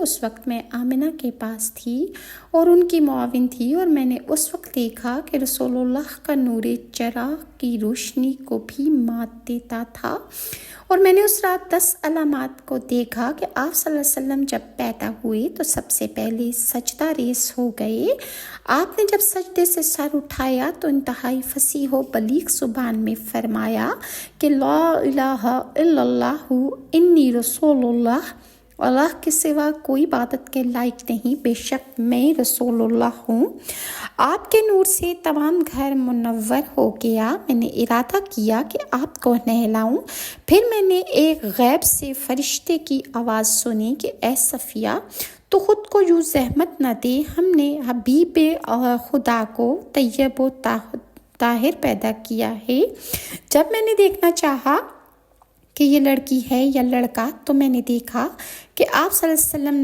اس وقت میں آمنہ کے پاس تھی اور ان کی معاون تھی، اور میں نے اس وقت دیکھا کہ رسول اللہ کا نور چراغ کی روشنی کو بھی مات دیتا تھا، اور میں نے اس رات 10 علامات کو دیکھا کہ آپ صلی اللہ علیہ وسلم جب پیدا ہوئے تو سب سے پہلے سجدہ ریز ہو گئے۔ آپ نے جب سجدے سے سر اٹھایا تو انتہائی فصیح و بلیغ زبان میں فرمایا کہ لا الہ الا اللہ انی رسول اللہ کے سوا کوئی عبادت کے لائق نہیں، بے شک میں رسول اللہ ہوں۔ آپ کے نور سے تمام گھر منور ہو گیا۔ میں نے ارادہ کیا کہ آپ کو نہلاؤں، پھر میں نے ایک غیب سے فرشتے کی آواز سنی کہ اے صفیہ، تو خود کو یوں زحمت نہ دے، ہم نے حبیب خدا کو طیب و طاہر پیدا کیا ہے۔ جب میں نے دیکھنا چاہا کہ یہ لڑکی ہے یا لڑکا تو میں نے دیکھا کہ آپ صلی اللہ علیہ وسلم